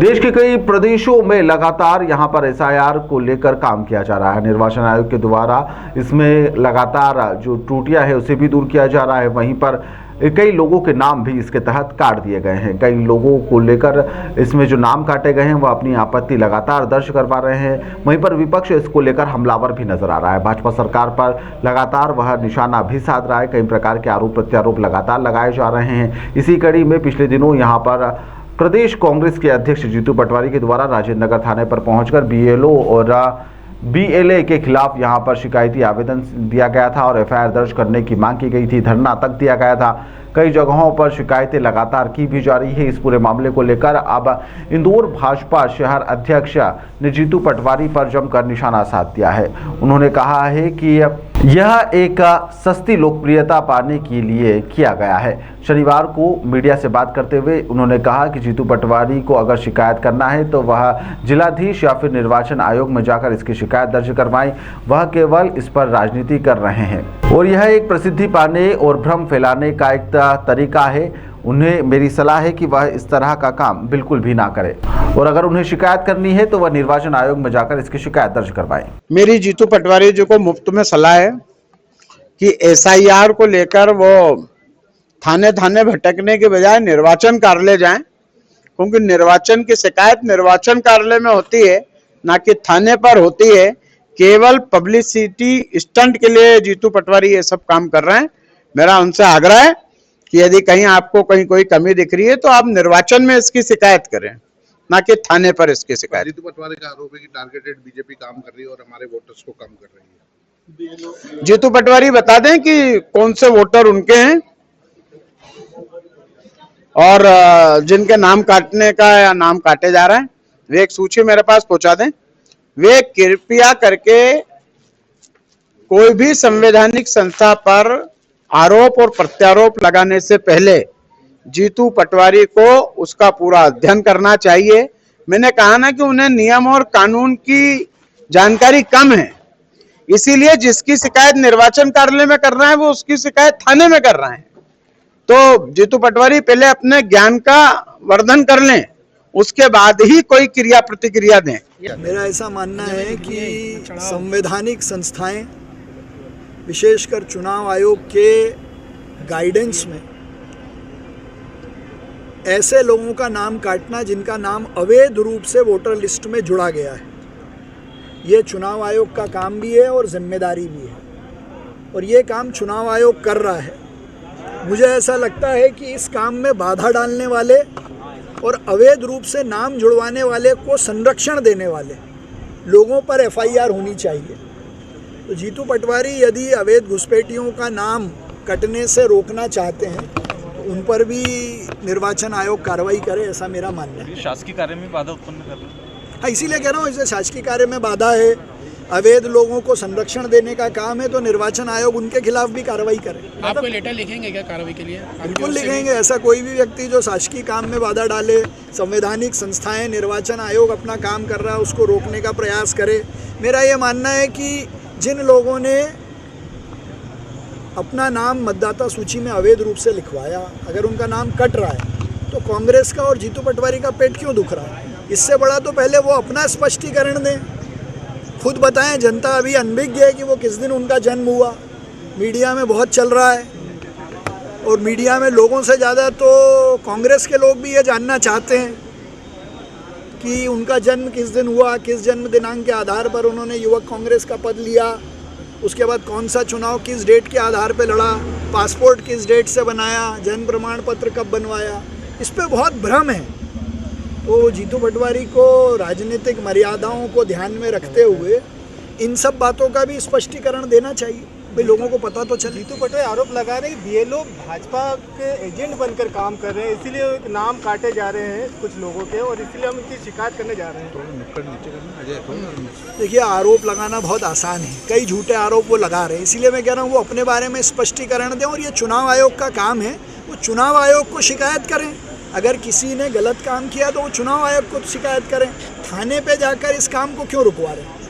देश के कई प्रदेशों में लगातार यहां पर एसआईआर को लेकर काम किया जा रहा है। निर्वाचन आयोग के द्वारा इसमें लगातार जो त्रुटियां है उसे भी दूर किया जा रहा है। वहीं पर कई लोगों के नाम भी इसके तहत काट दिए गए हैं। कई लोगों को लेकर इसमें जो नाम काटे गए हैं वह अपनी आपत्ति लगातार दर्ज करवा रहे हैं। वहीं पर विपक्ष इसको लेकर हमलावर भी नजर आ रहा है। भाजपा सरकार पर लगातार वह निशाना भी साध रहा है। कई प्रकार के आरोप प्रत्यारोप लगातार लगाए जा रहे हैं। इसी कड़ी में पिछले दिनों यहाँ पर प्रदेश कांग्रेस के अध्यक्ष जीतू पटवारी के द्वारा राजेंद्र नगर थाने पर पहुंचकर बीएलओ और बीएलए के खिलाफ यहां पर शिकायती आवेदन दिया गया था और एफआईआर दर्ज करने की मांग की गई थी। धरना तक दिया गया था। कई जगहों पर शिकायतें लगातार की भी जा रही है। इस पूरे मामले को लेकर अब इंदौर भाजपा शहर अध्यक्ष ने जीतू पटवारी पर जमकर निशाना साध दिया है। उन्होंने कहा है कि यह एक सस्ती लोकप्रियता पाने के लिए किया गया है। शनिवार को मीडिया से बात करते हुए उन्होंने कहा कि जीतू पटवारी को अगर शिकायत करना है तो वह जिलाधीश या फिर निर्वाचन आयोग में जाकर इसकी शिकायत दर्ज करवाएं। वह केवल इस पर राजनीति कर रहे हैं और यह एक प्रसिद्धि पाने और भ्रम फैलाने का एक तरीका है। उन्हें मेरी सलाह है कि वह इस तरह का काम बिल्कुल भी ना करें और अगर उन्हें शिकायत करनी है तो वह निर्वाचन आयोग में जाकर इसकी शिकायत दर्ज करवाएं। मेरी जीतू पटवारी जी को मुफ्त में सलाह है कि एसआईआर को लेकर वो थाने थाने भटकने के बजाय निर्वाचन कार्यालय जाएं, क्योंकि निर्वाचन की शिकायत निर्वाचन कार्यालय में होती है, ना कि थाने पर होती है। केवल पब्लिसिटी स्टंट के लिए जीतू पटवारी ये सब काम कर रहे हैं। मेरा उनसे आग्रह है कि यदि कहीं आपको कहीं कोई कमी दिख रही है तो आप निर्वाचन में इसकी शिकायत करें, ना कि थाने पर इसकी शिकायत। जीतू पटवारी का आरोप है कि टारगेटेड बीजेपी काम कर रही है और हमारे वोटर्स को कम कर रही है। जीतू पटवारी बता दें कि कौन से वोटर उनके हैं और जिनके नाम काटने का या नाम काटे जा रहे हैं वे एक सूची मेरे पास पहुंचा दें। वे कृपया करके कोई भी संवैधानिक संस्था पर आरोप और प्रत्यारोप लगाने से पहले जीतू पटवारी को उसका पूरा अध्ययन करना चाहिए। मैंने कहा ना कि उन्हें नियम और कानून की जानकारी कम है, इसीलिए जिसकी शिकायत निर्वाचन कार्यालय में कर रहे हैं वो उसकी शिकायत थाने में कर रहे हैं। तो जीतू पटवारी पहले अपने ज्ञान का वर्धन कर लें, उसके बाद ही कोई क्रिया प्रतिक्रिया दें। मेरा ऐसा मानना है कि संवैधानिक संस्थाएं विशेषकर चुनाव आयोग के गाइडेंस में ऐसे लोगों का नाम काटना जिनका नाम अवैध रूप से वोटर लिस्ट में जुड़ा गया है, ये चुनाव आयोग का काम भी है और जिम्मेदारी भी है और ये काम चुनाव आयोग कर रहा है। मुझे ऐसा लगता है कि इस काम में बाधा डालने वाले और अवैध रूप से नाम जुड़वाने वाले को संरक्षण देने वाले लोगों पर एफआईआर होनी चाहिए। तो जीतू पटवारी यदि अवैध घुसपैठियों का नाम कटने से रोकना चाहते हैं तो उन पर भी निर्वाचन आयोग कार्रवाई करे, ऐसा मेरा मानना है। शासकीय कार्य में बाधा उत्पन्न कर रहे हैं। हाँ, इसीलिए कह रहा हूँ, इसे शासकीय कार्य में बाधा है, अवैध लोगों को संरक्षण देने का काम है, तो निर्वाचन आयोग उनके खिलाफ भी कार्रवाई करे। आप कोई लेटर लिखेंगे क्या कार्रवाई के लिए? बिल्कुल लिखेंगे। ऐसा कोई भी व्यक्ति जो शासकीय काम में बाधा डाले, संवैधानिक संस्थाएं, निर्वाचन आयोग अपना काम कर रहा है उसको रोकने का प्रयास करे। मेरा ये मानना है कि जिन लोगों ने अपना नाम मतदाता सूची में अवैध रूप से लिखवाया, अगर उनका नाम कट रहा है तो कांग्रेस का और जीतू पटवारी का पेट क्यों दुख रहा है? इससे बड़ा तो पहले वो अपना स्पष्टीकरण दें, खुद बताएं। जनता अभी अनभिज्ञ है कि वो किस दिन उनका जन्म हुआ। मीडिया में बहुत चल रहा है और मीडिया में लोगों से ज़्यादा तो कांग्रेस के लोग भी ये जानना चाहते हैं कि उनका जन्म किस दिन हुआ, किस जन्म दिनांक के आधार पर उन्होंने युवक कांग्रेस का पद लिया, उसके बाद कौन सा चुनाव किस डेट के आधार पर लड़ा, पासपोर्ट किस डेट से बनाया, जन्म प्रमाण पत्र कब बनवाया। इस पर बहुत भ्रम है। तो जीतू पटवारी को राजनीतिक मर्यादाओं को ध्यान में रखते हुए इन सब बातों का भी स्पष्टीकरण देना चाहिए, भाई लोगों को पता तो चले। जीतू पटवारी आरोप लगा रहे हैं कि बीएलओ भाजपा के एजेंट बनकर काम कर रहे हैं, इसीलिए नाम काटे जा रहे हैं कुछ लोगों के और इसीलिए हम इनकी शिकायत करने जा रहे हैं। देखिए, आरोप लगाना बहुत आसान है, कई झूठे आरोप वो लगा रहे हैं, इसीलिए मैं कह रहा हूँ वो अपने बारे में स्पष्टीकरण दें और ये चुनाव आयोग का काम है, वो चुनाव आयोग को शिकायत करें। अगर किसी ने गलत काम किया तो वो चुनाव आयोग को शिकायत करें। थाने पे जाकर इस काम को क्यों रुकवा रहे हैं?